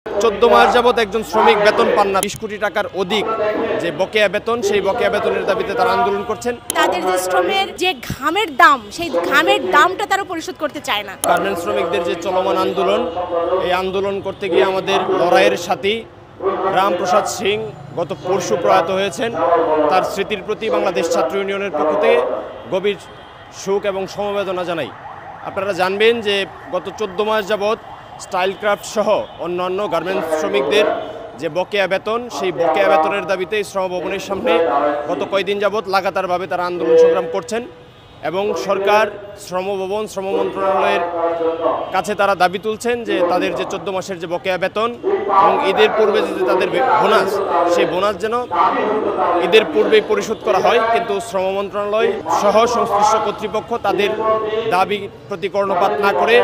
14 মাস যাবত একজন শ্রমিক বেতন পান না। 20 কোটি টাকার অধিক যে বকেয়া বেতন, সেই বকেয়া বেতনের দাবিতে তারা আন্দোলন করছেন। তাদের যে শ্রমের যে ঘামের দাম, সেই ঘামের দামটা তারা পরিশোধ করতে চায় না। গার্মেন্টস শ্রমিকদের যে চলমান আন্দোলন, এই আন্দোলন করতে গিয়ে আমাদের লড়াইয়ের সাথী রামপ্রসাদ সিং গত পরশু প্রয়াত হয়েছেন। তার স্মৃতির প্রতি বাংলাদেশ ছাত্র ইউনিয়নের পক্ষ থেকে গভীর শোক এবং সমবেদনা জানাই। আপনারা জানবেন যে গত 14 মাস যাবৎ স্টাইল ক্রাফট সহ অন্যান্য গার্মেন্টস শ্রমিকদের যে বকেয়া বেতন, সেই বকেয়া বেতনের দাবিতে শ্রম ভবনের সামনে গত কয়েকদিন যাবৎ লাগাতারভাবে তারা আন্দোলন সংগ্রাম করছেন এবং সরকার, শ্রম ভবন, শ্রম মন্ত্রণালয়ের কাছে তারা দাবি তুলছেন যে তাদের যে 14 মাসের যে বকেয়া বেতন এবং ঈদের পূর্বে যে তাদের বোনাস, সেই বোনাস যেন ঈদের পূর্বেই পরিশোধ করা হয়। কিন্তু শ্রম মন্ত্রণালয় সহ সংশ্লিষ্ট কর্তৃপক্ষ তাদের দাবি প্রতি কর্ণপাত না করে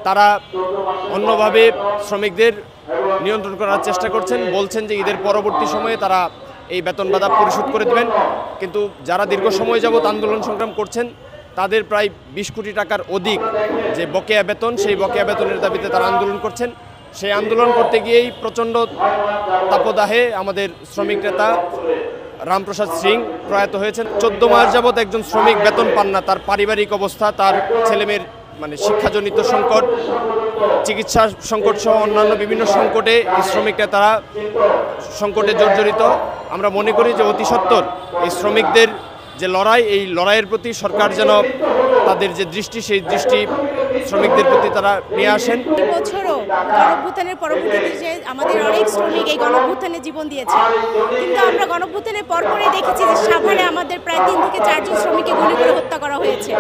তারা অন্যভাবে শ্রমিকদের নিয়ন্ত্রণ করার চেষ্টা করছেন। বলছেন যে ঈদের পরবর্তী সময়ে তারা এই বেতন বাধা পরিশোধ করে দেবেন। কিন্তু যারা দীর্ঘ সময় যাবৎ আন্দোলন সংগ্রাম করছেন, তাদের প্রায় 20 কোটি টাকার অধিক যে বকেয়া বেতন, সেই বকেয়া বেতনের দাবিতে তারা আন্দোলন করছেন। সেই আন্দোলন করতে গিয়েই প্রচণ্ড তাপদাহে আমাদের শ্রমিক নেতা রামপ্রসাদ সিং প্রয়াত হয়েছেন। 14 মাস যাবৎ একজন শ্রমিক বেতন পান না। তার পারিবারিক অবস্থা, তার ছেলেমেয়ের শিক্ষাজনিত সংকট, চিকিৎসা সংকট সহ অন্যান্য বিভিন্ন সংকটে এই শ্রমিকরা তারা সংকটে জর্জরিত। আমরা মনে করি যে অতি সত্বর এই শ্রমিকদের যে লড়াই, এই লড়াইয়ের প্রতি সরকার যেন তাদের যে দৃষ্টি, সেই দৃষ্টি শ্রমিকদের প্রতি তারা নিয়ে আসেন। বছরও গণঅভ্যুত্থানের পরবর্তীতে যে আমাদের অনেক শ্রমিক এই গণঅভ্যুত্থানে জীবন দিয়েছে, কিন্তু আমরা গণঅভ্যুত্থানের পরপরই দেখেছি যে সাভারে আমাদের প্রায় 3 থেকে 4 জন শ্রমিককে গুলি করে হত্যা করা হয়েছে।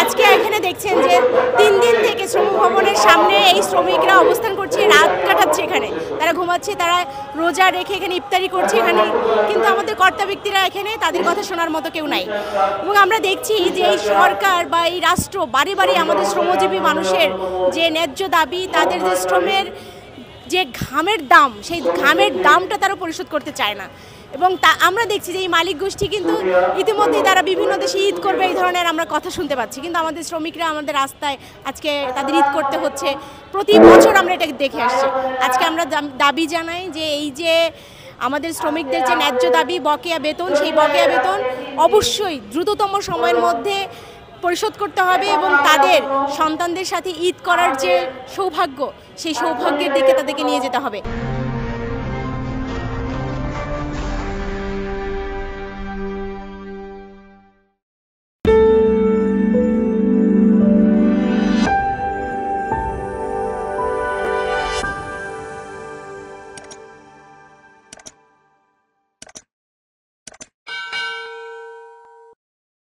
আজকে এখানে দেখছেন যে 3 দিন থেকে শ্রম ভবনের সামনে এই শ্রমিকরা অবস্থান করছে, রাত কাটাচ্ছে, এখানে তারা ঘুমাচ্ছে, তারা রোজা রেখে এখানে ইফতারি করছে এখানে, কিন্তু আমাদের কর্তা ব্যক্তিরা এখানে তাদের কথা শোনার মতো কেউ নাই। এবং আমরা দেখছি যে এই সরকার বা এই রাষ্ট্র বারে বারে আমাদের শ্রমজীবী মানুষের যে ন্যায্য দাবি, তাদের যে শ্রমের যে ঘামের দাম, সেই ঘামের দামটা তারা পরিশোধ করতে চায় না। এবং আমরা দেখছি যে এই মালিক গোষ্ঠী কিন্তু ইতিমধ্যেই তারা বিভিন্ন দেশে ঈদ করবে, এই ধরনের আমরা কথা শুনতে পাচ্ছি, কিন্তু আমাদের শ্রমিকরা আমাদের রাস্তায় আজকে তাদের ঈদ করতে হচ্ছে। প্রতি বছর আমরা এটা দেখে আসছি। আজকে আমরা দাবি জানাই যে এই যে আমাদের শ্রমিকদের যে ন্যায্য দাবি বকেয়া বেতন, সেই বকেয়া বেতন অবশ্যই দ্রুততম সময়ের মধ্যে পরিশোধ করতে হবে এবং তাদের সন্তানদের সাথে ঈদ করার যে সৌভাগ্য, সেই সৌভাগ্যের দিকে তাদেরকে নিয়ে যেতে হবে।